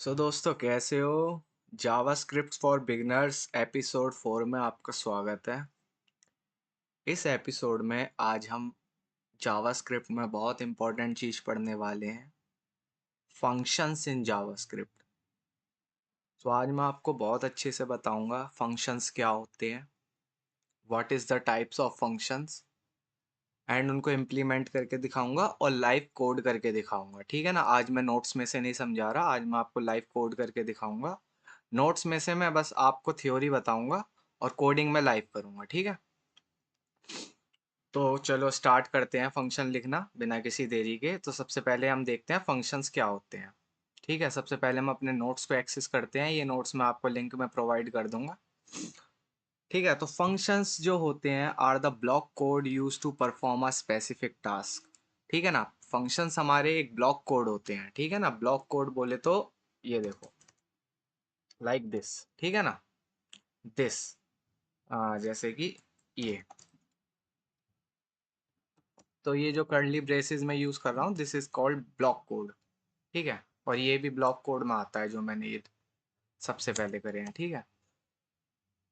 दोस्तों कैसे हो। जावास्क्रिप्ट फॉर बिगिनर्स एपिसोड 4 में आपका स्वागत है। इस एपिसोड में आज हम जावास्क्रिप्ट में बहुत इंपॉर्टेंट चीज़ पढ़ने वाले हैं, फंक्शंस इन जावास्क्रिप्ट। तो आज मैं आपको बहुत अच्छे से बताऊंगा फंक्शंस क्या होते हैं, what is the types of functions, and उनको इम्प्लीमेंट करके दिखाऊंगा और लाइव कोड करके दिखाऊंगा। ठीक है ना, आज मैं नोट्स में से नहीं समझा रहा, आज मैं आपको लाइव कोड करके दिखाऊंगा। नोट्स में से मैं बस आपको थ्योरी बताऊंगा और कोडिंग में लाइव करूंगा। ठीक है, तो चलो स्टार्ट करते हैं फंक्शन लिखना बिना किसी देरी के। तो सबसे पहले हम देखते हैं फंक्शंस क्या होते हैं। ठीक है, सबसे पहले हम अपने नोट्स को एक्सेस करते हैं, ये नोट्स मैं आपको लिंक में प्रोवाइड कर दूंगा। ठीक है, तो फंक्शंस जो होते हैं are the block code use to perform a specific task. ठीक है ना, फंक्शंस हमारे एक ब्लॉक कोड होते हैं। ठीक है ना, ब्लॉक कोड बोले तो ये देखो, लाइक दिस। ठीक है ना, दिस, जैसे कि ये, तो ये जो कर्ली ब्रेसेस में यूज कर रहा हूँ, this is called block code. ठीक है, और ये भी ब्लॉक कोड में आता है जो मैंने ये सबसे पहले करे हैं। ठीक है,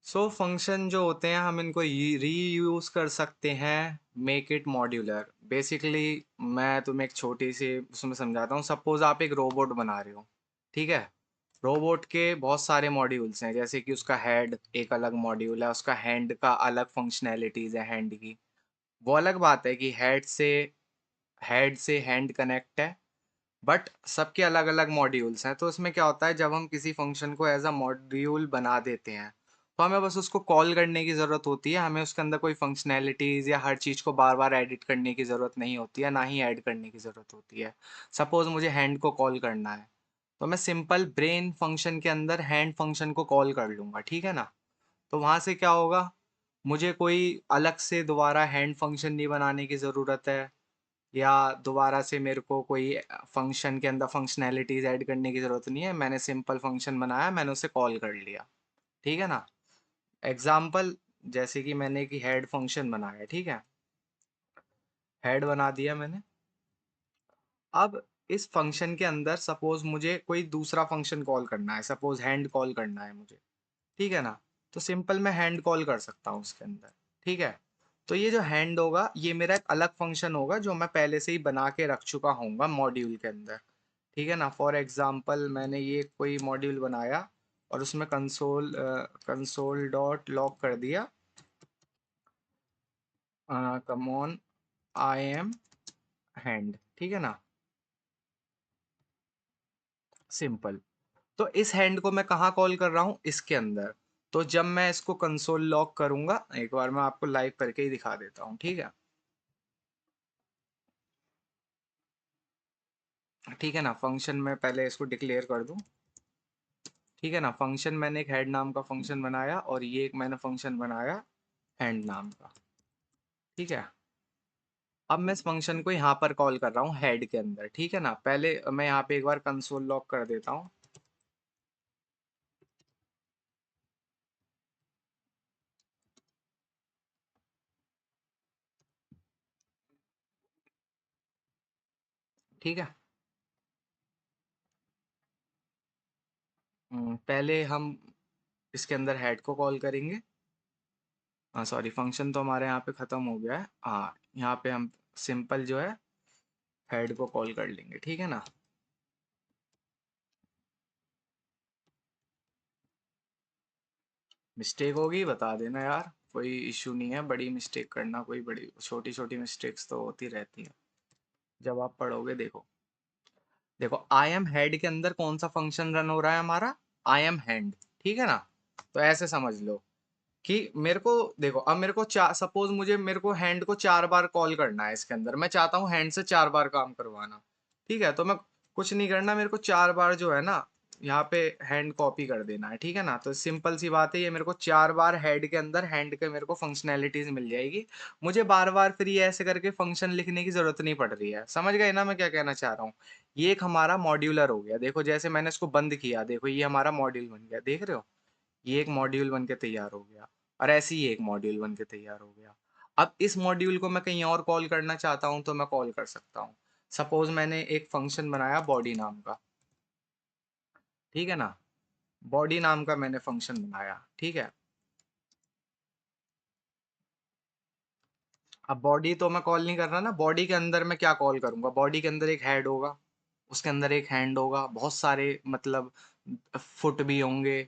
सो फंक्शन जो होते हैं हम इनको री यूज कर सकते हैं, मेक इट मॉड्यूलर। बेसिकली मैं तुम्हें एक छोटी सी उसमें समझाता हूँ। सपोज आप एक रोबोट बना रहे हो। ठीक है, रोबोट के बहुत सारे मॉड्यूल्स हैं, जैसे कि उसका हेड एक अलग मॉड्यूल है, उसका हैंड का अलग फंक्शनैलिटीज है हैंड की। वो अलग बात है कि हेड से हैंड कनेक्ट है, बट सबके अलग अलग मॉड्यूल्स हैं। तो इसमें क्या होता है, जब हम किसी फंक्शन को एज अ मॉड्यूल बना देते हैं तो हमें बस उसको कॉल करने की ज़रूरत होती है, हमें उसके अंदर कोई फंक्शनैलिटीज़ या हर चीज़ को बार बार एडिट करने की ज़रूरत नहीं होती है, ना ही ऐड करने की ज़रूरत होती है। सपोज़ मुझे हैंड को कॉल करना है, तो मैं सिंपल ब्रेन फंक्शन के अंदर हैंड फंक्शन को कॉल कर लूँगा। ठीक है ना, तो वहाँ से क्या होगा, मुझे कोई अलग से दोबारा हैंड फंक्शन नहीं बनाने की ज़रूरत है, या दोबारा से मेरे को कोई फंक्शन के अंदर फंक्शनैलिटीज ऐड करने की ज़रूरत नहीं है। मैंने सिंपल फंक्शन बनाया, मैंने उसे कॉल कर लिया। ठीक है ना, एग्जाम्पल, जैसे कि मैंने कि हेड फंक्शन बनाया। ठीक है, हेड बना दिया मैंने। अब इस फंक्शन के अंदर सपोज मुझे कोई दूसरा फंक्शन कॉल करना है, सपोज हैंड कॉल करना है मुझे। ठीक है ना, तो सिंपल मैं हैंड कॉल कर सकता हूँ उसके अंदर। ठीक है, तो ये जो हैंड होगा ये मेरा एक अलग फंक्शन होगा जो मैं पहले से ही बना के रख चुका हूँगा मॉड्यूल के अंदर। ठीक है ना, फॉर एग्जांपल मैंने ये कोई मॉड्यूल बनाया और उसमें कंसोल डॉट लॉग कर दिया, come on I am hand. ठीक है ना, सिंपल। तो इस हैंड को मैं कहाँ कॉल कर रहा हूँ, इसके अंदर। तो जब मैं इसको कंसोल लॉग करूंगा, एक बार मैं आपको लाइव करके ही दिखा देता हूँ। ठीक है, ठीक है ना, फंक्शन में पहले इसको डिक्लेयर कर दूं। ठीक है ना, फंक्शन मैंने एक हेड नाम का फंक्शन बनाया और ये एक मैंने फंक्शन बनाया हैंड नाम का। ठीक है, अब मैं इस फंक्शन को यहाँ पर कॉल कर रहा हूँ हेड के अंदर। ठीक है ना, पहले मैं यहाँ पे एक बार कंसोल लॉग कर देता हूँ। ठीक है, पहले हम इसके अंदर हेड को कॉल करेंगे। हाँ सॉरी, फंक्शन तो हमारे यहाँ पे ख़त्म हो गया है। हाँ, यहाँ पे हम सिंपल जो है हेड को कॉल कर लेंगे। ठीक है ना, मिस्टेक होगी बता देना यार, कोई इशू नहीं है, बड़ी मिस्टेक करना, कोई बड़ी छोटी छोटी मिस्टेक्स तो होती रहती है जब आप पढ़ोगे। देखो देखो, आई एम हेड के अंदर कौन सा फंक्शन रन हो रहा है हमारा, आई एम हैंड। ठीक है ना, तो ऐसे समझ लो कि मेरे को, देखो अब मेरे को चार, सपोज मुझे मेरे को हैंड को 4 बार कॉल करना है इसके अंदर, मैं चाहता हूँ हैंड से 4 बार काम करवाना। ठीक है, तो मैं कुछ नहीं करना, मेरे को 4 बार जो है ना यहाँ पे हैंड कॉपी कर देना है। ठीक है ना, तो सिंपल सी बात है, ये मेरे को 4 बार हेड के अंदर हैंड के मेरे को फंक्शनैलिटीज मिल जाएगी। मुझे बार बार फिर ये ऐसे करके फंक्शन लिखने की जरूरत नहीं पड़ रही है। समझ गए ना मैं क्या कहना चाह रहा हूँ। ये एक हमारा मॉड्यूलर हो गया। देखो जैसे मैंने इसको बंद किया, देखो ये हमारा मॉड्यूल बन गया, देख रहे हो, ये एक मॉड्यूल बन के तैयार हो गया। और ऐसे ही एक मॉड्यूल बन के तैयार हो गया। अब इस मॉड्यूल को मैं कहीं और कॉल करना चाहता हूँ तो मैं कॉल कर सकता हूँ। सपोज मैंने एक फंक्शन बनाया बॉडी नाम का। ठीक है ना। बॉडी नाम का मैंने फंक्शन बनाया, ठीक है। अब बॉडी तो मैं कॉल नहीं कर रहा ना, बॉडी के अंदर मैं क्या कॉल करूंगा, बॉडी के अंदर एक हेड होगा, उसके अंदर एक हैंड होगा, बहुत सारे मतलब फुट भी होंगे,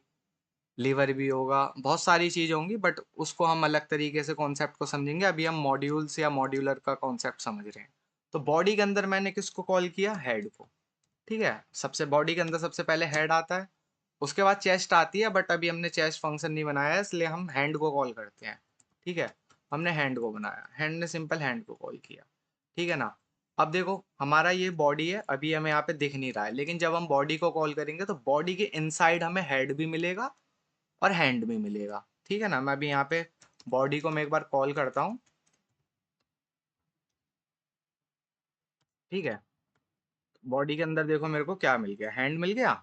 लीवर भी होगा, बहुत सारी चीज़ होंगी, बट उसको हम अलग तरीके से कॉन्सेप्ट को समझेंगे। अभी हम मॉड्यूल्स या मॉड्यूलर का कॉन्सेप्ट समझ रहे हैं। तो बॉडी के अंदर मैंने किसको कॉल किया, हेड को। ठीक है, सबसे बॉडी के अंदर सबसे पहले हेड आता है, उसके बाद चेस्ट आती है, बट अभी हमने चेस्ट फंक्शन नहीं बनाया है, इसलिए हम हैंड को कॉल करते हैं। ठीक है, हमने हैंड को बनाया, हैंड ने सिंपल हैंड को कॉल किया। ठीक है ना। अब देखो हमारा ये बॉडी है, अभी हमें यहाँ पे दिख नहीं रहा है, लेकिन जब हम बॉडी को कॉल करेंगे तो बॉडी के इनसाइड हमें हेड भी मिलेगा और हैंड भी मिलेगा। ठीक है ना। मैं अभी यहाँ पे बॉडी को मैं एक बार कॉल करता हूँ। ठीक है, बॉडी के अंदर देखो मेरे को क्या मिल गया, हैंड मिल गया।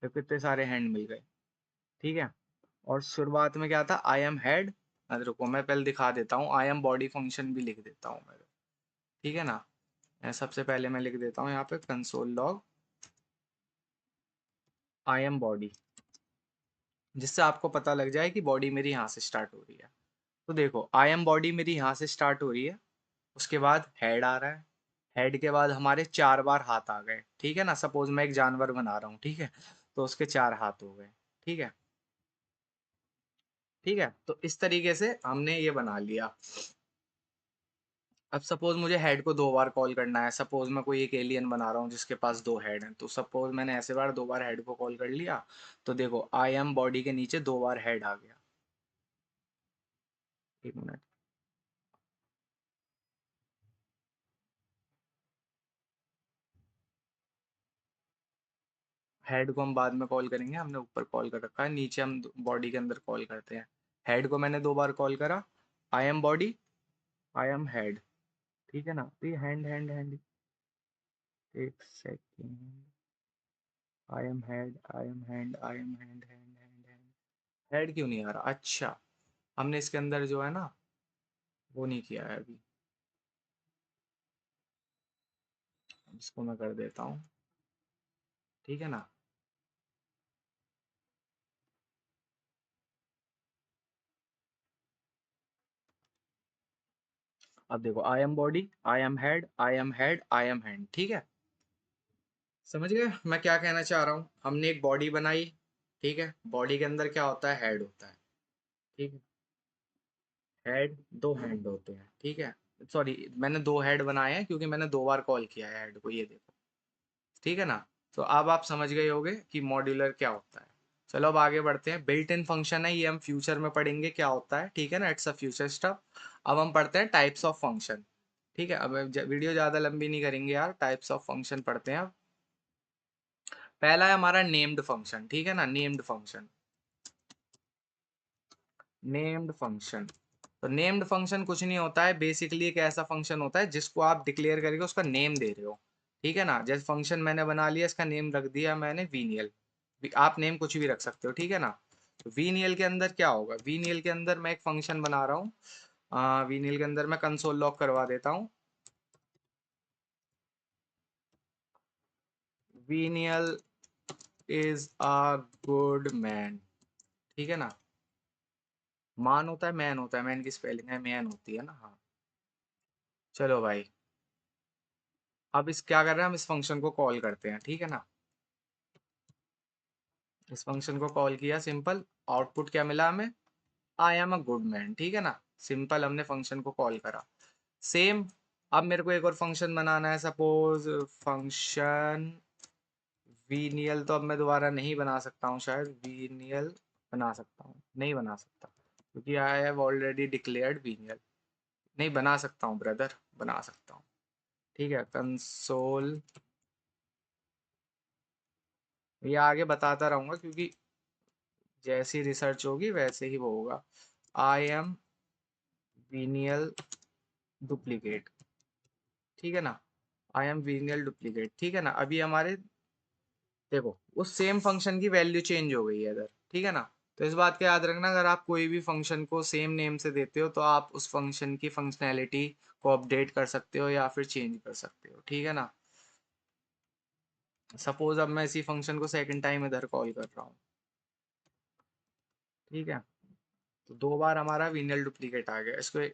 देखो कितने सारे हैंड मिल गए। ठीक है, और शुरुआत में क्या था, आई एम हेड। रुको मैं पहले दिखा देता हूँ, आई एम बॉडी फंक्शन भी लिख देता हूँ मैं। ठीक है ना। सबसे पहले मैं लिख देता हूँ यहाँ पे console log I am body, जिससे आपको पता लग जाए कि बॉडी मेरी यहाँ से स्टार्ट हो रही है। तो देखो आई एम बॉडी मेरी यहाँ से स्टार्ट हो रही है, उसके बाद हेड आ रहा है, हेड के बाद हमारे 4 बार हाथ आ गए। ठीक है ना, सपोज मैं एक जानवर बना रहा हूँ, ठीक है, तो उसके 4 हाथ हो गए। ठीक है। ठीक है, तो इस तरीके से हमने ये बना लिया। अब सपोज मुझे हेड को 2 बार कॉल करना है, सपोज मैं कोई एक एलियन बना रहा हूँ जिसके पास 2 हेड हैं, तो सपोज मैंने ऐसे बार 2 बार हेड को कॉल कर लिया, तो देखो आई एम बॉडी के नीचे 2 बार हेड आ गया। 1 मिनट। हेड को हम बाद में कॉल करेंगे, हमने ऊपर कॉल कर रखा है, नीचे हम बॉडी के अंदर कॉल करते हैं। हेड को मैंने 2 बार कॉल करा, I am body, I am head. ठीक है ना, तो ये हैंड हैंड हैंड, एक second, I am head, I am hand, I am hand hand hand hand, head क्यों नहीं आ रहा, अच्छा हमने इसके अंदर जो है ना वो नहीं किया है अभी, इसको मैं कर देता हूँ। ठीक है ना। अब देखो I am body, I am head, I am head, I am hand. ठीक है, समझ गए मैं क्या कहना चाह रहा हूँ। हमने एक बॉडी बनाई, ठीक है, बॉडी के अंदर क्या होता है, हेड होता है। ठीक है, हेड, 2 हैंड होते हैं। ठीक है, सॉरी मैंने 2 हेड बनाए हैं क्योंकि मैंने 2 बार कॉल किया है हेड को, ये देखो। ठीक है ना। तो अब आप समझ गए होगे कि मॉड्यूलर क्या होता है। चलो अब आगे बढ़ते हैं। बिल्ट इन फंक्शन है, ये हम फ्यूचर में पढ़ेंगे क्या होता है। ठीक है ना, इट्स अ फ्यूचर स्टफ। अब हम पढ़ते हैं टाइप्स ऑफ फंक्शन। ठीक है, अब वीडियो ज़्यादा लंबी नहीं करेंगे यार, टाइप्स ऑफ फंक्शन पढ़ते हैं अब। पहला है हमारा नेम्ड फंक्शन। ठीक है ना, नेम्ड फंक्शन, नेम्ड फंक्शन। तो नेम्ड फंक्शन कुछ नहीं होता है, बेसिकली एक ऐसा फंक्शन होता है जिसको आप डिक्लेयर करके उसका नेम दे रहे हो। ठीक है ना, जैसे फंक्शन मैंने बना लिया, इसका नेम रख दिया मैंने वीनियल। आप नेम कुछ भी रख सकते हो। ठीक है ना। तो वीनियल के अंदर क्या होगा, वीनियल के अंदर मैं एक फंक्शन बना रहा हूँ, वीनियल के अंदर मैं कंसोल लॉग करवा देता हूँ। Venial is a good man. ठीक है ना, मान होता है, मैन होता है, मैन की स्पेलिंग है मैन होती है ना, हाँ। चलो भाई, अब इस क्या कर रहे हैं, हम इस फंक्शन को कॉल करते हैं। ठीक है ना, इस फंक्शन को कॉल किया, सिंपल। आउटपुट क्या मिला हमें, I am a good man. ठीक है ना, सिंपल हमने फंक्शन को कॉल करा। सेम, अब मेरे को एक और फंक्शन बनाना है, सपोज फंक्शन वीनियल, तो अब मैं दोबारा नहीं बना सकता हूँ, शायद वीनियल बना सकता हूँ, नहीं बना सकता क्योंकि I have already declared venial. नहीं बना सकता हूँ ब्रदर, बना सकता हूँ। ठीक है, कंसोल, ये आगे बताता रहूंगा क्योंकि जैसी रिसर्च होगी वैसे ही वो होगा। I am venial duplicate. ठीक है ना, आई एम वीनियल डुप्लीकेट। ठीक है ना, अभी हमारे देखो उस सेम फंक्शन की वैल्यू चेंज हो गई है इधर। ठीक है ना। तो इस बात का याद रखना, अगर आप कोई भी फंक्शन को सेम नेम से देते हो तो आप उस फंक्शन की फंक्शनैलिटी को अपडेट कर सकते हो या फिर चेंज कर सकते हो। ठीक है ना। सपोज अब मैं इसी फंक्शन को सेकंड टाइम इधर कॉल कर रहा हूँ, ठीक है, तो 2 बार हमारा वीनियल डुप्लीकेट आ गया। इसको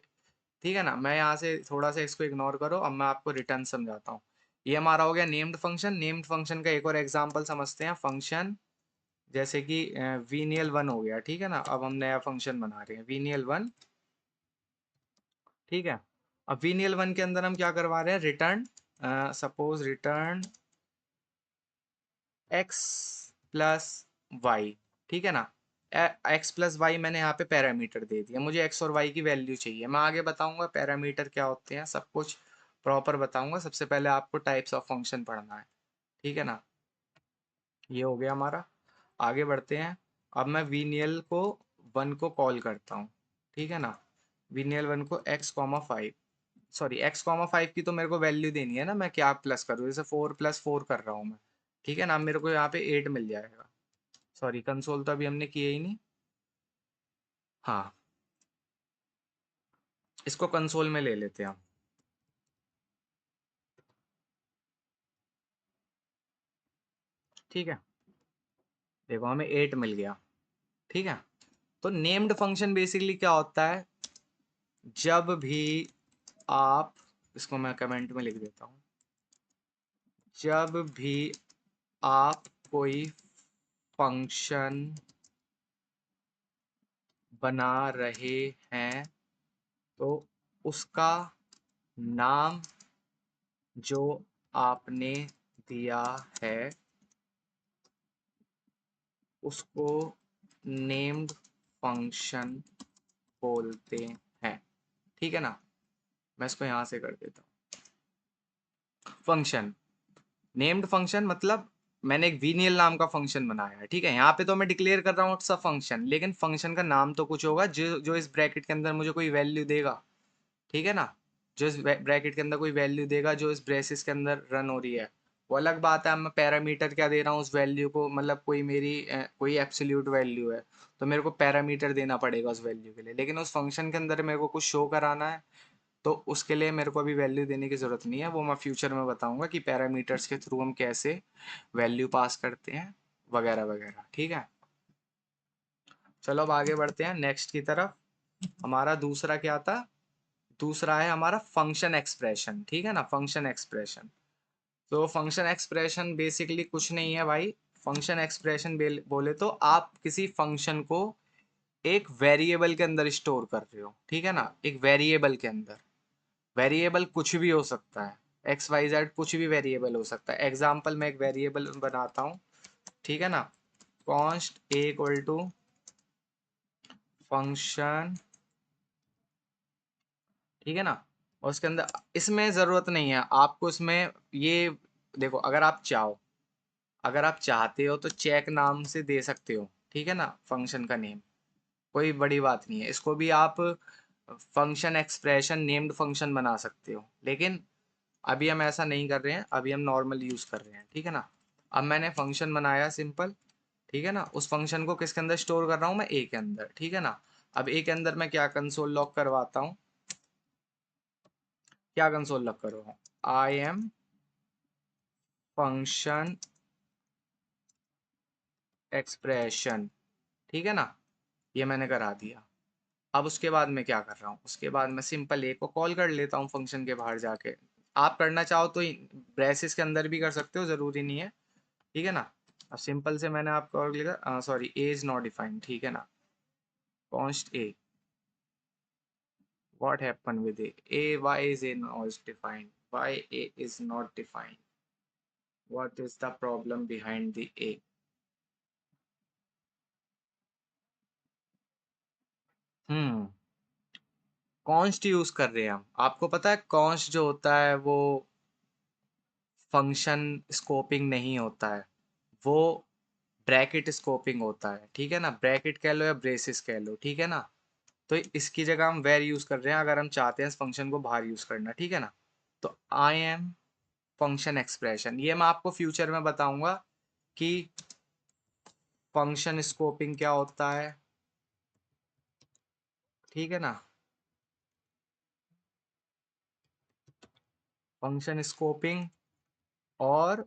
ठीक है ना, मैं यहाँ से थोड़ा सा इसको इग्नोर करो, अब मैं आपको रिटर्न समझाता हूँ। ये हमारा हो गया नेम्ड फंक्शन। नेम्ड फंक्शन का एक और एग्जांपल समझते हैं। फंक्शन जैसे कि वीनियल वन हो गया, ठीक है ना। अब हम नया फंक्शन बना रहे हैं वीनियल वन, ठीक है। अब वीनियल वन के अंदर हम क्या करवा रहे हैं, return, suppose return X plus Y, ठीक है ना। एक्स प्लस वाई मैंने यहाँ पे पैरामीटर दे दिया, मुझे एक्स और वाई की वैल्यू चाहिए। मैं आगे बताऊंगा पैरामीटर क्या होते हैं, सब कुछ प्रॉपर बताऊंगा। सबसे पहले आपको टाइप्स ऑफ फंक्शन पढ़ना है, ठीक है ना। ये हो गया हमारा। आगे बढ़ते हैं। अब मैं वीनियल को वन को कॉल करता हूँ, ठीक है ना। वीनियल वन को x comma five, sorry x comma five की तो मेरे को वैल्यू देनी है ना, मैं क्या प्लस करूँ, जैसे 4+4 कर रहा हूँ मैं, ठीक है ना। अब मेरे को यहाँ पे 8 मिल जाएगा। सॉरी कंसोल तो अभी हमने किया ही नहीं। हाँ, इसको कंसोल में ले लेते हैं हम, ठीक है। देखो हमें 8 मिल गया, ठीक है। तो नेम्ड फंक्शन बेसिकली क्या होता है, जब भी आप, इसको मैं कमेंट में लिख देता हूँ, जब भी आप कोई फंक्शन बना रहे हैं तो उसका नाम जो आपने दिया है उसको नेम्ड फंक्शन बोलते हैं, ठीक है ना। मैं इसको यहां से कर देता हूँ। फंक्शन, नेम्ड फंक्शन मतलब मैंने एक वीनियल नाम का फंक्शन बनाया है, ठीक है। यहाँ पे तो मैं डिक्लेयर कर रहा हूँ इट्स अ फंक्शन, लेकिन फंक्शन का नाम तो कुछ होगा जो जो इस ब्रैकेट के अंदर मुझे कोई वैल्यू देगा, ठीक है ना। जो इस ब्रैकेट के अंदर कोई वैल्यू देगा जो इस ब्रेसिस के अंदर रन हो रही है। वो अलग बात है, मैं पैरामीटर क्या दे रहा हूँ उस वैल्यू को, मतलब कोई मेरी कोई एब्सोल्यूट वैल्यू है तो मेरे को पैरामीटर देना पड़ेगा उस वैल्यू के लिए, लेकिन उस फंक्शन के अंदर मेरे को कुछ शो कराना है तो उसके लिए मेरे को अभी वैल्यू देने की ज़रूरत नहीं है। वो मैं फ्यूचर में बताऊंगा कि पैरामीटर्स के थ्रू हम कैसे वैल्यू पास करते हैं वगैरह वगैरह, ठीक है। चलो अब आगे बढ़ते हैं नेक्स्ट की तरफ। हमारा दूसरा क्या था, दूसरा है हमारा फंक्शन एक्सप्रेशन, ठीक है ना। फंक्शन एक्सप्रेशन, तो फंक्शन एक्सप्रेशन बेसिकली कुछ नहीं है भाई। फंक्शन एक्सप्रेशन बोले तो आप किसी फंक्शन को एक वेरिएबल के अंदर स्टोर कर रहे हो, ठीक है ना। एक वेरिएबल के अंदर, वेरिएबल कुछ भी हो सकता है, एक्स वाई जेड कुछ भी वेरिएबल हो सकता है। एग्जाम्पल मैं एक वेरिएबल बनाता हूँ, ठीक है ना। Const A equal to function, ठीक है ना। और उसके अंदर इसमें ज़रूरत नहीं है आपको, इसमें ये देखो, अगर आप चाहते हो तो चेक नाम से दे सकते हो, ठीक है ना, फंक्शन का नेम। कोई बड़ी बात नहीं है, इसको भी आप फंक्शन एक्सप्रेशन नेम्ड फंक्शन बना सकते हो, लेकिन अभी हम ऐसा नहीं कर रहे हैं, अभी हम नॉर्मल यूज़ कर रहे हैं, ठीक है ना। अब मैंने फंक्शन बनाया सिंपल, ठीक है ना। उस फंक्शन को किसके अंदर स्टोर कर रहा हूँ मैं, ए के अंदर, ठीक है ना। अब ए के अंदर मैं क्या कंसोल लॉक करवाता हूँ, क्या कंसोल लॉक करो, आई एम फंक्शन एक्सप्रेशन, ठीक है ना। ये मैंने करा दिया। अब उसके बाद मैं क्या कर रहा हूँ, उसके बाद मैं सिंपल ए को कॉल कर लेता हूँ फंक्शन के बाहर जाके। आप करना चाहो तो ब्रेसेस के अंदर भी कर सकते हो, ज़रूरी नहीं है, ठीक है ना। अब सिंपल से मैंने आपको और लिखा, sorry A is not defined, ठीक है ना। Const A, what happened with a why is a not defined, why a is not defined, what is the problem behind the a। Hmm, const use कर रहे हैं हम। आपको पता है कॉन्स्ट जो होता है वो फंक्शन स्कोपिंग नहीं होता है, वो ब्रैकेट स्कोपिंग होता है, ठीक है ना। ब्रैकेट कह लो या ब्रेसिस कह लो, ठीक है ना। तो इसकी जगह हम वेर यूज कर रहे हैं अगर हम चाहते हैं इस फंक्शन को बाहर यूज करना, ठीक है ना। तो आई एम फंक्शन एक्सप्रेशन, ये मैं आपको फ्यूचर में बताऊंगा कि फंक्शन स्कोपिंग क्या होता है, ठीक है ना। फंक्शन स्कोपिंग और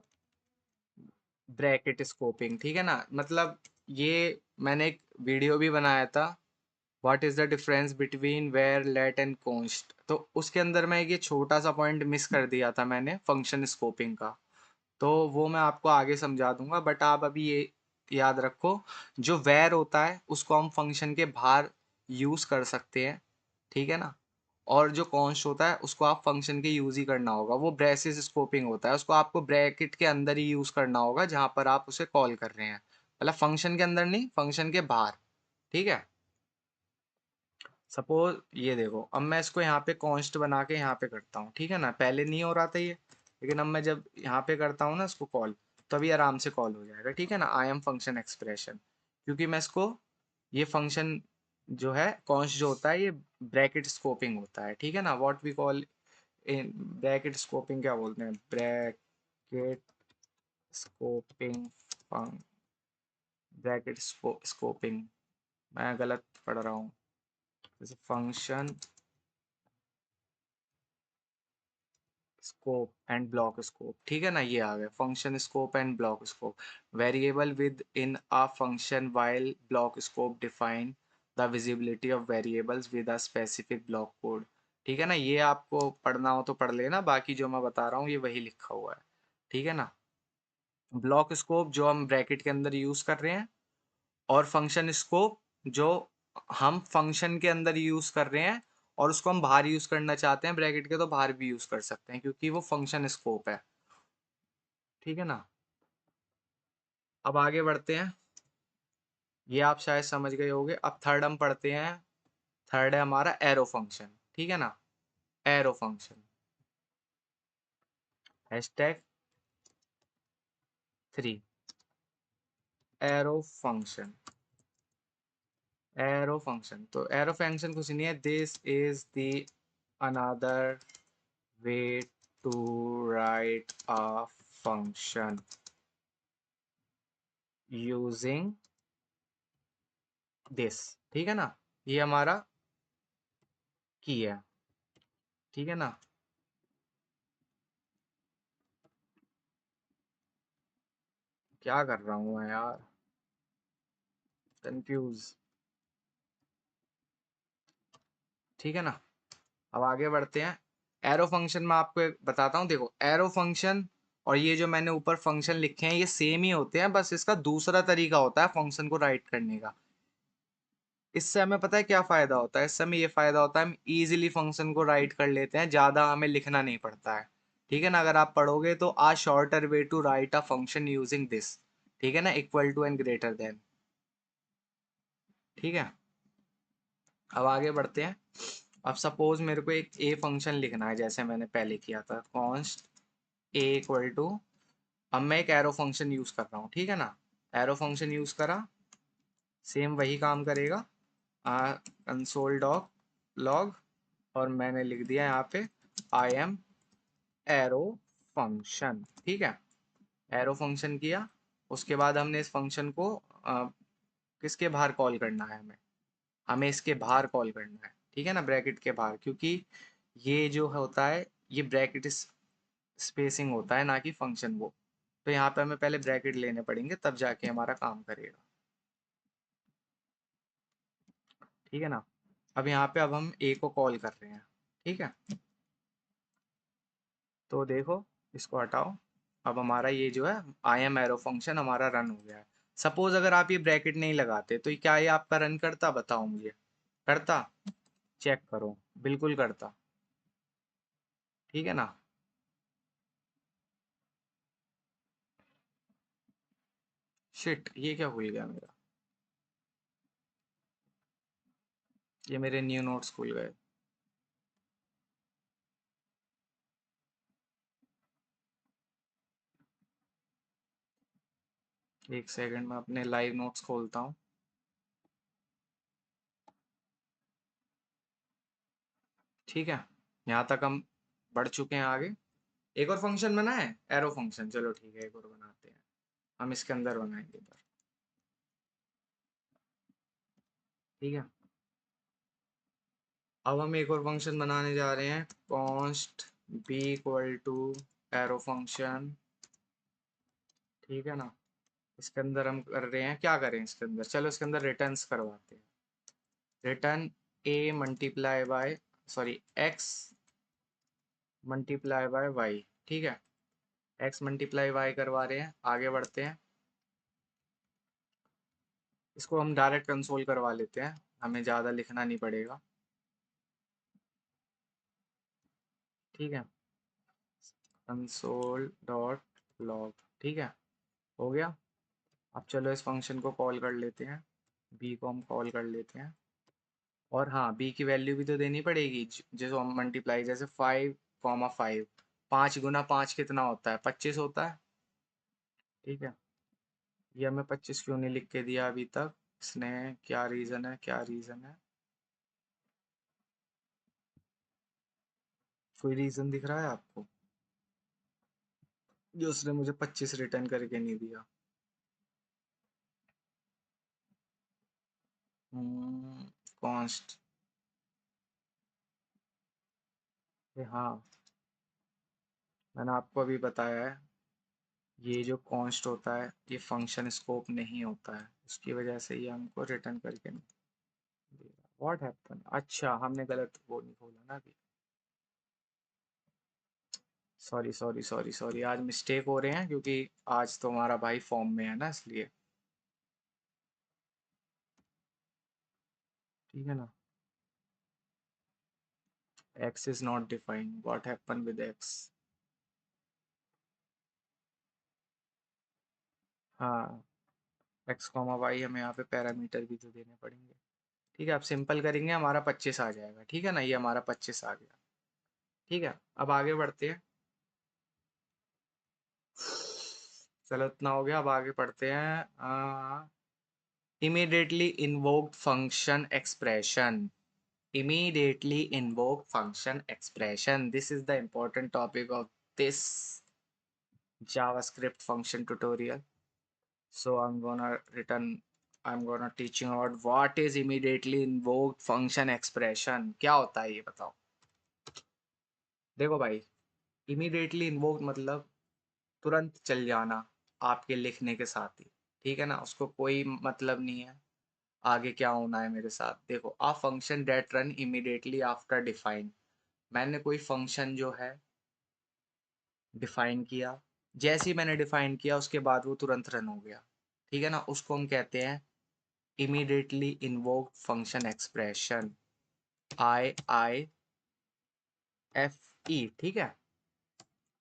ब्रैकेट स्कोपिंग, ठीक है ना। मतलब ये मैंने एक वीडियो भी बनाया था, what is the difference between var, let and const. तो उसके अंदर मैं ये छोटा सा पॉइंट मिस कर दिया था मैंने, फंक्शन स्कोपिंग का। तो वो मैं आपको आगे समझा दूंगा, बट आप अभी ये याद रखो, जो वेयर होता है उसको हम फंक्शन के बाहर यूज कर सकते हैं, ठीक है ना। और जो कॉन्स्ट होता है उसको आप फंक्शन के यूज ही करना होगा। वो ब्रेसिस स्कोपिंग होता है, उसको आपको ब्रैकेट के अंदर ही यूज करना होगा जहां पर आप उसे कॉल कर रहे हैं, मतलब फंक्शन के अंदर नहीं, फंक्शन के बाहर, ठीक है। सपोज ये देखो, अब मैं इसको यहाँ पे कॉन्स्ट बना के यहाँ पे करता हूँ, ठीक है ना। पहले नहीं हो रहा था ये, लेकिन अब मैं जब यहाँ पे करता हूँ ना इसको कॉल, तभी आराम से कॉल हो जाएगा, ठीक है ना। आई एम फंक्शन एक्सप्रेशन, क्योंकि मैं इसको, ये फंक्शन जो है कॉन्स्ट जो होता है ये ब्रैकेट स्कोपिंग होता है, ठीक है ना। What we call in bracket scoping, क्या बोलते हैं, ब्रैकेट स्कोपिंग, ब्रैकेट स्कोपिंग, मैं गलत पढ़ रहा हूँ। जैसे function scope and block scope, ठीक है ना। ये आ गए function scope and block scope. Variable with in a function while block scope define the visibility of variables with a specific block code, ठीक है ना। ये आपको पढ़ना हो तो पढ़ लेना, बाकी जो मैं बता रहा हूँ ये वही लिखा हुआ है, ठीक है ना। ब्लॉक स्कोप जो हम ब्रैकेट के अंदर यूज कर रहे हैं, और फंक्शन स्कोप जो हम फंक्शन के अंदर यूज कर रहे हैं, और उसको हम बाहर यूज करना चाहते हैं ब्रैकेट के, तो बाहर भी यूज कर सकते हैं क्योंकि वो फंक्शन स्कोप है, ठीक है ना। अब आगे बढ़ते हैं, ये आप शायद समझ गए होंगे। अब थर्ड हम पढ़ते हैं, थर्ड है हमारा एरो फंक्शन, ठीक है ना। Arrow function, hashtag 3, arrow function. Arrow function, तो एरो फंक्शन कुछ नहीं है, this is the another way to write a function using this, ठीक है ना। ये हमारा की है, ठीक है ना। क्या कर रहा हूँ मैं यार, कंफ्यूज, ठीक है ना। अब आगे बढ़ते हैं। एरो फंक्शन में आपको एक बताता हूँ, देखो एरो फंक्शन और ये जो मैंने ऊपर फंक्शन लिखे हैं ये सेम ही होते हैं, बस इसका दूसरा तरीका होता है फंक्शन को राइट करने का। इससे हमें पता है क्या फायदा होता है, इससे हमें ये फायदा होता है हम इजीली फंक्शन को राइट कर लेते हैं, ज्यादा हमें लिखना नहीं पड़ता है, ठीक है ना। अगर आप पढ़ोगे तो a shorter way to write a function using this, ठीक है ना, equal to and greater than, ठीक है। अब आगे बढ़ते हैं। अब सपोज मेरे को एक ए फंक्शन लिखना है, जैसे मैंने पहले किया था, कॉन्स्ट ए इक्वल टू, अब मैं एक एरो फंक्शन यूज कर रहा हूँ, ठीक है ना। एरो फंक्शन यूज करा, सेम वही काम करेगा, कंसोल डॉग लॉग, और मैंने लिख दिया यहाँ पे आई एम एरो फंक्शन, ठीक है। एरो फंक्शन किया, उसके बाद हमने इस फंक्शन को किसके बाहर कॉल करना है, हमें हमें इसके बाहर कॉल करना है, ठीक है ना, ब्रैकेट के बाहर, क्योंकि ये जो होता है ये ब्रैकेट स्पेसिंग होता है ना कि फंक्शन वो। तो यहाँ पे हमें पहले ब्रैकेट लेने पड़ेंगे तब जाके हमारा काम करेगा, ठीक है ना। अब यहाँ पे अब हम ए को कॉल कर रहे हैं, ठीक है। तो देखो, इसको हटाओ, अब हमारा ये जो है आई एम एरो फंक्शन हमारा रन हो गया है। सपोज अगर आप ये ब्रैकेट नहीं लगाते तो क्या ये आपका रन करता, बताओ मुझे, करता? चेक करो, बिल्कुल करता, ठीक है ना। शिट, ये क्या भूल गया मेरा, ये मेरे न्यू नोट्स खुल गए। एक सेकंड में अपने लाइव नोट्स खोलता हूँ, ठीक है। यहाँ तक हम बढ़ चुके हैं आगे। एक और फंक्शन बना है, एरो फंक्शन, चलो ठीक है एक और बनाते हैं, हम इसके अंदर बनाएंगे पर, ठीक है। अब हम एक और फंक्शन बनाने जा रहे हैं, const B equal to arrow function ठीक है ना। इसके अंदर हम कर रहे हैं, क्या करें इसके अंदर, चलो इसके अंदर रिटर्न्स करवाते हैं। Return A multiply by, sorry X multiply by Y. ठीक है, एक्स मल्टीप्लाई वाई करवा रहे हैं, आगे बढ़ते हैं। इसको हम डायरेक्ट कंसोल करवा लेते हैं, हमें ज़्यादा लिखना नहीं पड़ेगा। ठीक है, कंसोल डॉट लॉग। ठीक है, हो गया। अब चलो इस फंक्शन को कॉल कर लेते हैं, बी को हम कॉल कर लेते हैं। और हाँ, बी की वैल्यू भी तो देनी पड़ेगी, जैसे हम मल्टीप्लाई, जैसे 5,5, 5 × 5 कितना होता है, 25 होता है। ठीक है, ये हमें 25 क्यों नहीं लिख के दिया अभी तक, इसने क्या रीज़न है, क्या रीज़न है, कोई रीज़न दिख रहा है आपको जो उसने मुझे 25 रिटर्न करके नहीं दिया? कॉन्स्ट, हाँ, मैंने आपको अभी बताया है, ये जो कॉन्स्ट होता है ये फंक्शन स्कोप नहीं होता है, उसकी वजह से ये हमको रिटर्न करके नहीं दे रहा। व्हाट हैपन, अच्छा हमने गलत वो नहीं खोला ना अभी। सॉरी सॉरी सॉरी सॉरी, आज मिस्टेक हो रहे हैं क्योंकि आज तो हमारा भाई फॉर्म में है ना, इसलिए। ठीक है ना, x is not defined, what happen with x. हाँ, एक्स कॉमा वाई हमें यहाँ पे पैरामीटर भी तो देने पड़ेंगे। ठीक है, अब सिंपल करेंगे, हमारा 25 आ जाएगा। ठीक है ना, ये हमारा 25 आ गया। ठीक है, अब आगे बढ़ते हैं। चलो इतना हो गया, अब आगे पढ़ते हैं। Immediately invoked function expression, immediately invoke function expression, this is the important topic of this JavaScript function tutorial. So I'm gonna teaching about what is immediately invoked function expression, क्या होता है ये बताओ। देखो भाई, immediately invoked मतलब तुरंत चल जाना आपके लिखने के साथ ही। ठीक है ना, उसको कोई मतलब नहीं है आगे क्या होना है मेरे साथ। देखो, a function that run immediately after define, मैंने कोई फंक्शन जो है डिफाइन किया, जैसे ही मैंने डिफाइन किया उसके बाद वो तुरंत रन हो गया। ठीक है ना, उसको हम कहते हैं immediately invoke function expression, IIFE। ठीक है,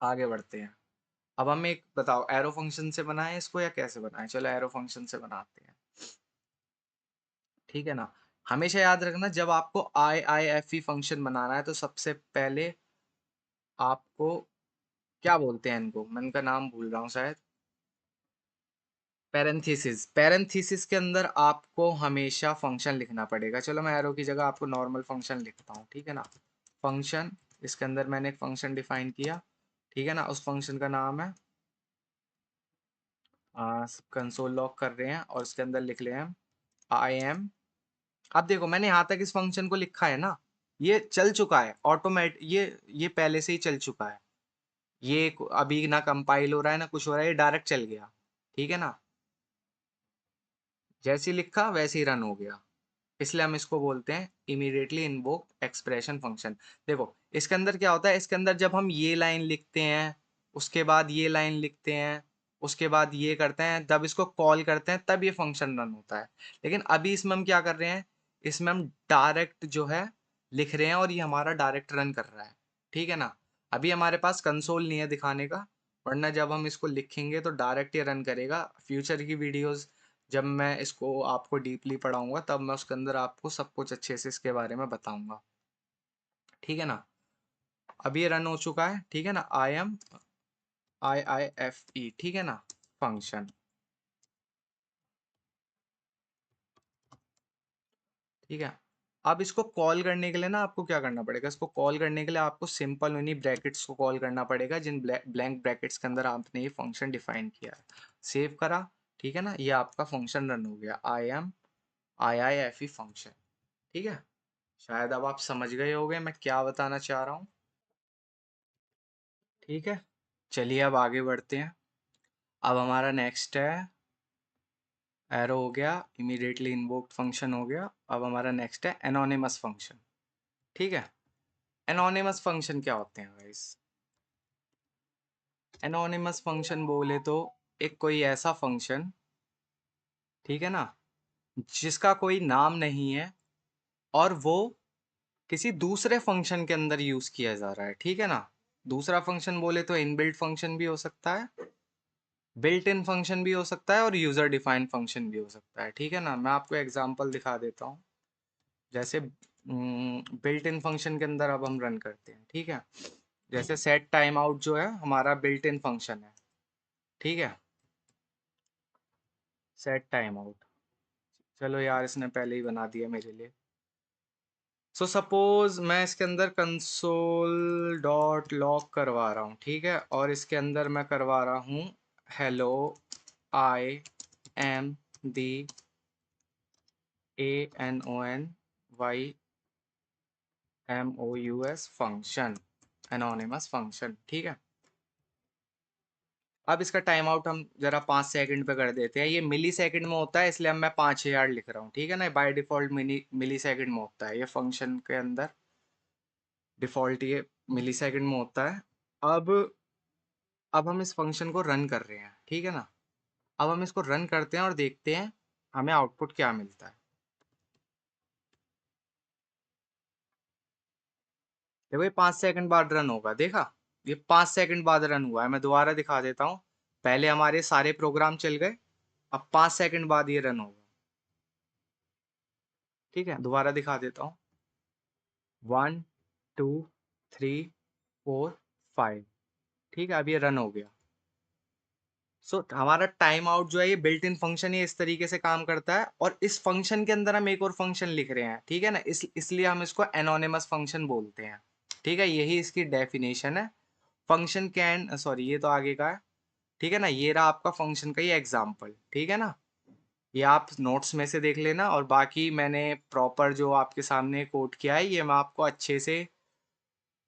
आगे बढ़ते हैं। अब हम एक बताओ, एरो फंक्शन से बनाएं इसको या कैसे बनाएं, चलो एरो फंक्शन से बनाते हैं। ठीक है ना, हमेशा याद रखना जब आपको IIFE फंक्शन बनाना है तो सबसे पहले आपको, क्या बोलते हैं इनको, मैं इनका नाम भूल रहा हूँ शायद, पैरेंथेसिस। पैरेंथेसिस के अंदर आपको हमेशा फंक्शन लिखना पड़ेगा। चलो मैं एरो की जगह आपको नॉर्मल फंक्शन लिखता हूँ। ठीक है ना, फंक्शन, इसके अंदर मैंने एक फंक्शन डिफाइन किया। ठीक है ना, उस फंक्शन का नाम है, कंसोल लॉग कर रहे हैं और इसके अंदर लिख रहे हैं आई एम। अब देखो, मैंने यहाँ तक इस फंक्शन को लिखा है ना, ये चल चुका है ऑटोमेट, ये पहले से ही चल चुका है, ये अभी ना कंपाइल हो रहा है ना कुछ हो रहा है, ये डायरेक्ट चल गया। ठीक है ना, जैसे ही लिखा वैसे ही रन हो गया, इसलिए हम इसको बोलते हैं इमीडिएटली इन्वोक एक्सप्रेशन फंक्शन। देखो इसके अंदर क्या होता है, इसके अंदर जब हम ये लाइन लिखते हैं, उसके बाद ये लाइन लिखते हैं, उसके बाद ये करते हैं, तब इसको कॉल करते हैं, तब ये फंक्शन रन होता है। लेकिन अभी इसमें हम क्या कर रहे हैं, इसमें हम डायरेक्ट जो है लिख रहे हैं और ये हमारा डायरेक्ट रन कर रहा है। ठीक है ना, अभी हमारे पास कंसोल नहीं है दिखाने का, वरना जब हम इसको लिखेंगे तो डायरेक्ट ये रन करेगा। फ्यूचर की वीडियोस जब मैं इसको आपको डीपली पढ़ाऊंगा तब मैं उसके अंदर आपको सब कुछ अच्छे से इसके बारे में बताऊंगा। ठीक है ना, अब ये रन हो चुका है। ठीक है ना, IIFE। ठीक है ना, फंक्शन। ठीक है, अब इसको कॉल करने के लिए ना आपको क्या करना पड़ेगा, इसको कॉल करने के लिए आपको सिंपल उन्हीं ब्रैकेट्स को कॉल करना पड़ेगा जिन ब्लैंक ब्रैकेट्स के अंदर आपने ये फंक्शन डिफाइन किया है। सेव करा, ठीक है ना, ये आपका फंक्शन रन हो गया, IIFE फंक्शन। ठीक है, शायद अब आप समझ गए होंगे मैं क्या बताना चाह रहा हूँ। ठीक है, चलिए अब आगे बढ़ते हैं। अब हमारा नेक्स्ट है एरो हो गया, इमीडिएटली इन्वोक्ड फंक्शन हो गया। अब हमारा नेक्स्ट है एनोनिमस फंक्शन। ठीक है, एनोनिमस फंक्शन क्या होते हैं गाइस? एनोनिमस फंक्शन बोले तो एक कोई ऐसा फंक्शन, ठीक है ना, जिसका कोई नाम नहीं है और वो किसी दूसरे फंक्शन के अंदर यूज किया जा रहा है। ठीक है ना, दूसरा फंक्शन बोले तो इनबिल्ट फंक्शन भी हो सकता है, बिल्ट इन फंक्शन भी हो सकता है और यूजर डिफाइंड फंक्शन भी हो सकता है। ठीक है ना, मैं आपको एग्जांपल दिखा देता हूँ। जैसे बिल्ट इन फंक्शन के अंदर अब हम रन करते हैं। ठीक है, जैसे सेट टाइम आउट जो है हमारा बिल्ट इन फंक्शन है। ठीक है, सेट टाइम आउट, चलो यार इसने पहले ही बना दिया मेरे लिए। सो सपोज मैं इसके अंदर कंसोल डॉट लॉग करवा रहा हूँ। ठीक है, और इसके अंदर मैं करवा रहा हूँ hello I am the ANONYMOUS function, anonymous function. ठीक है, अब इसका टाइम आउट हम जरा 5 सेकंड पे कर देते हैं। ये मिली सेकंड में होता है इसलिए अब मैं 5000 लिख रहा हूँ। ठीक है ना, बाय डिफॉल्ट मिली सेकंड में होता है ये फंक्शन के अंदर, डिफॉल्ट ये मिली सेकंड में होता है। अब अब हम इस फंक्शन को रन कर रहे हैं। ठीक है ना, अब हम इसको रन करते हैं और देखते हैं हमें आउटपुट क्या मिलता है। देखो ये 5 सेकंड बाद रन होगा, देखा, ये 5 सेकंड बाद रन हुआ है। मैं दोबारा दिखा देता हूँ, पहले हमारे सारे प्रोग्राम चल गए, अब 5 सेकंड बाद ये रन होगा। ठीक है, दोबारा दिखा देता हूँ, 1 2 3 4 5। ठीक है, अब ये रन हो गया। हमारा टाइम आउट जो है ये बिल्ट इन फंक्शन ये इस तरीके से काम करता है, और इस फंक्शन के अंदर हम एक और फंक्शन लिख रहे हैं। ठीक है ना, इसलिए हम इसको एनोनिमस फंक्शन बोलते हैं। ठीक है, यही इसकी डेफिनेशन है। फंक्शन कैन, सॉरी ये तो आगे का है। ठीक है ना, ये रहा आपका फंक्शन का ये एग्जाम्पल। ठीक है ना, ये आप नोट्स में से देख लेना, और बाकी मैंने प्रॉपर जो आपके सामने कोड किया है ये मैं आपको अच्छे से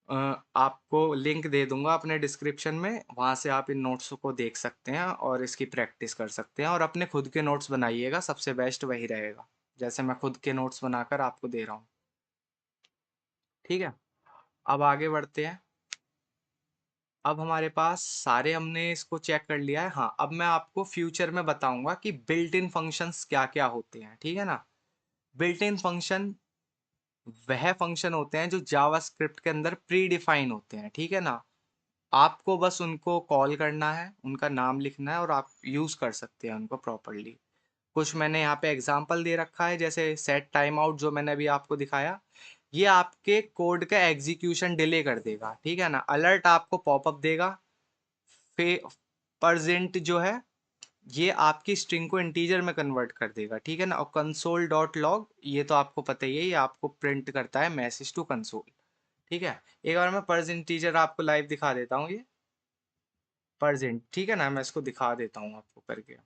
आपको लिंक दे दूंगा अपने डिस्क्रिप्शन में, वहाँ से आप इन नोट्स को देख सकते हैं और इसकी प्रैक्टिस कर सकते हैं, और अपने खुद के नोट्स बनाइएगा, सबसे बेस्ट वही रहेगा जैसे मैं खुद के नोट्स बनाकर आपको दे रहा हूँ। ठीक है, अब आगे बढ़ते हैं। अब हमारे पास सारे हमने इसको चेक कर लिया है। हाँ, अब मैं आपको फ्यूचर में बताऊंगा कि बिल्ट इन फंक्शंस क्या क्या होते हैं। ठीक है ना, बिल्ट इन फंक्शन वह फंक्शन होते हैं जो जावास्क्रिप्ट के अंदर प्री डिफाइन होते हैं। ठीक है ना, आपको बस उनको कॉल करना है, उनका नाम लिखना है और आप यूज़ कर सकते हैं उनको प्रॉपरली। कुछ मैंने यहाँ पे एग्जांपल दे रखा है, जैसे सेट टाइम आउट जो मैंने अभी आपको दिखाया, ये आपके कोड का एग्जीक्यूशन डिले कर देगा। ठीक है ना, अलर्ट आपको पॉपअप देगा। फे परजेंट जो है ये आपकी स्ट्रिंग को इंटीजर में कन्वर्ट कर देगा। ठीक है ना, और कंसोल डॉट लॉग ये तो आपको पता ही है, ये आपको प्रिंट करता है मैसेज टू कंसोल। ठीक है, एक बार मैं पर्स इंटीजर आपको लाइव दिखा देता हूँ। ये परजेंट, ठीक है ना, मैं इसको दिखा देता हूँ आपको करके।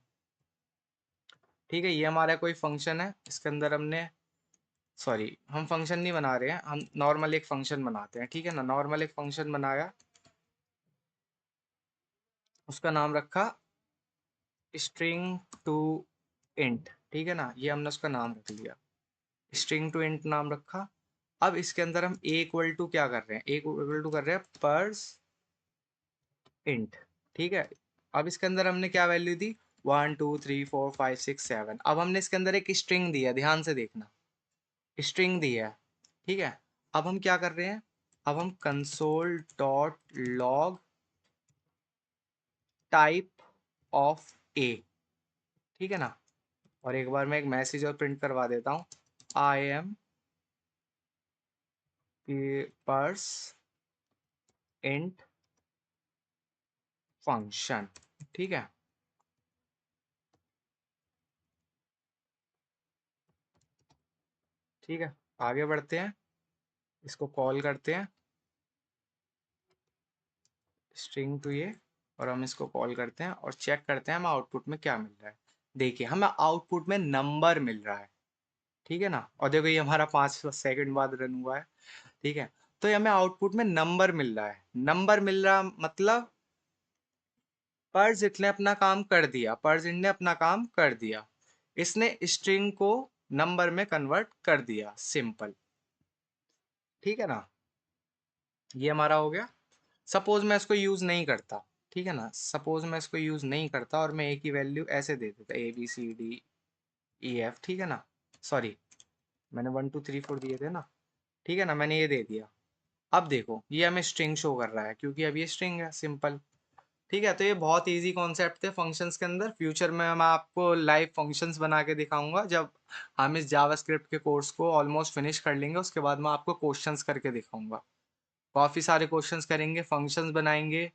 ठीक है, ये हमारा कोई फंक्शन है, इसके अंदर हमने, सॉरी हम फंक्शन नहीं बना रहे हैं, हम नॉर्मल एक फंक्शन बनाते हैं। ठीक है ना, नॉर्मल एक फंक्शन बनाया, उसका नाम रखा स्ट्रिंग टू इंट। ठीक है ना, ये हमने उसका नाम रख लिया, स्ट्रिंग टू इंट नाम रखा। अब इसके अंदर हम ए इक्वल टू क्या कर रहे हैं, ए इक्वल टू कर रहे हैं पर्स इंट। ठीक है, अब इसके अंदर हमने क्या वैल्यू दी, 1 2 3 4 5 6 7। अब हमने इसके अंदर एक स्ट्रिंग दिया, ध्यान से देखना, स्ट्रिंग दी है। ठीक है, अब हम क्या कर रहे हैं, अब हम console dot log type of a. ठीक है ना, और एक बार मैं एक मैसेज और प्रिंट करवा देता हूँ, I am purse int function. ठीक है, ठीक है, आगे बढ़ते हैं, इसको कॉल करते हैं स्ट्रिंग टू ये, और हम इसको कॉल करते हैं और चेक करते हैं हमें आउटपुट में क्या मिल रहा है। देखिए हमें आउटपुट में नंबर मिल रहा है। ठीक है ना, और देखो ये हमारा 5 सेकंड बाद रन हुआ है। ठीक है, तो ये हमें आउटपुट में नंबर मिल रहा है। नंबर मिल रहा मतलब पर्स इट ने अपना काम कर दिया, पर्स इट ने अपना काम कर दिया, इसने स्ट्रिंग को नंबर में कन्वर्ट कर दिया, सिंपल। ठीक है ना, ये हमारा हो गया। सपोज मैं इसको यूज नहीं करता, ठीक है ना, सपोज मैं इसको यूज नहीं करता और मैं एक ही वैल्यू ऐसे दे देता, ABCDEF, ठीक है ना, सॉरी मैंने 1 2 3 4 दिए थे ना, ठीक है ना, मैंने ये दे दिया। अब देखो ये हमें स्ट्रिंग शो कर रहा है क्योंकि अब ये स्ट्रिंग है, सिंपल। ठीक है, तो ये बहुत इजी कॉन्सेप्ट थे फंक्शंस के अंदर। फ्यूचर में मैं आपको लाइव फंक्शंस बना के दिखाऊंगा जब हम इस जावास्क्रिप्ट के कोर्स को ऑलमोस्ट फिनिश कर लेंगे, उसके बाद मैं आपको क्वेश्चंस करके दिखाऊंगा। काफ़ी सारे क्वेश्चंस करेंगे, फंक्शंस बनाएंगे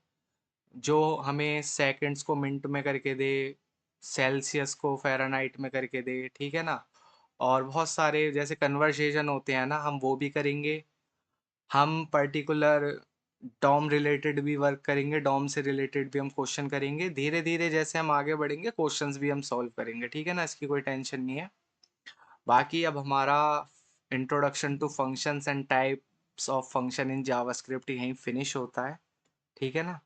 जो हमें सेकंड्स को मिनट में करके दे, सेल्सियस को फ़ारेनहाइट में करके दे, ठीक है ना, और बहुत सारे जैसे कन्वर्सेशन होते हैं ना, हम वो भी करेंगे। हम पर्टिकुलर डॉम रिलेटेड भी वर्क करेंगे, डॉम से रिलेटेड भी हम क्वेश्चन करेंगे। धीरे धीरे जैसे हम आगे बढ़ेंगे क्वेश्चंस भी हम सॉल्व करेंगे, ठीक है ना, इसकी कोई टेंशन नहीं है। बाकी अब हमारा introduction to functions and types of function in JavaScript यहीं फिनिश होता है, ठीक है ना।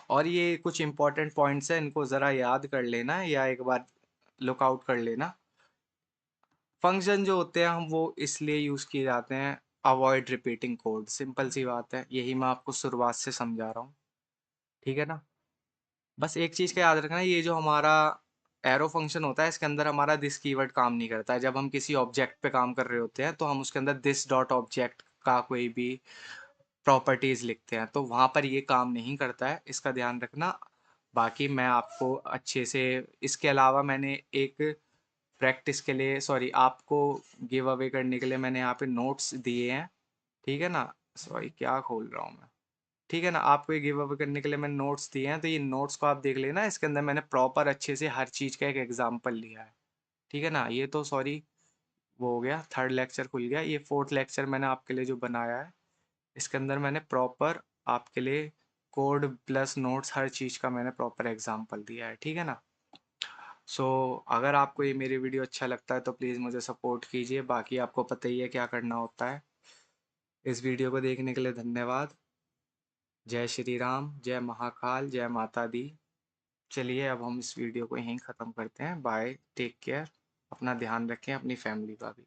और ये कुछ इंपॉर्टेंट पॉइंट्स हैं, इनको ज़रा याद कर लेना या एक बार लुकआउट कर लेना। फंक्शन जो होते हैं हम वो इसलिए यूज़ किए जाते हैं, अवॉइड रिपीटिंग कोड, सिंपल सी बात है, यही मैं आपको शुरुआत से समझा रहा हूँ, ठीक है ना। बस एक चीज़ का याद रखना, ये जो हमारा एरो फंक्शन होता है इसके अंदर हमारा दिस कीवर्ड काम नहीं करता है। जब हम किसी ऑब्जेक्ट पे काम कर रहे होते हैं तो हम उसके अंदर दिस डॉट ऑब्जेक्ट का कोई भी प्रॉपर्टीज लिखते हैं, तो वहाँ पर ये काम नहीं करता है, इसका ध्यान रखना। बाकी मैं आपको अच्छे से, इसके अलावा मैंने एक प्रैक्टिस के लिए, सॉरी आपको गिव अवे करने के लिए मैंने यहाँ पे नोट्स दिए हैं, ठीक है ना, सॉरी क्या खोल रहा हूँ मैं, ठीक है ना, आपको ये गिव अवे करने के लिए मैंने नोट्स दिए हैं, तो ये नोट्स को आप देख लेना, इसके अंदर मैंने प्रॉपर अच्छे से हर चीज़ का एक एग्जाम्पल लिया है, ठीक है ना। ये तो सॉरी वो हो गया, थर्ड लेक्चर खुल गया, ये फोर्थ लेक्चर मैंने आपके लिए जो बनाया है, इसके अंदर मैंने प्रॉपर आपके लिए कोड प्लस नोट्स हर चीज़ का मैंने प्रॉपर एग्जाम्पल दिया है, ठीक है ना। सो अगर आपको ये मेरी वीडियो अच्छा लगता है तो प्लीज़ मुझे सपोर्ट कीजिए, बाकी आपको पता ही है क्या करना होता है। इस वीडियो को देखने के लिए धन्यवाद। जय श्री राम, जय महाकाल, जय माता दी। चलिए अब हम इस वीडियो को यहीं ख़त्म करते हैं, बाय, टेक केयर, अपना ध्यान रखें, अपनी फैमिली का भी।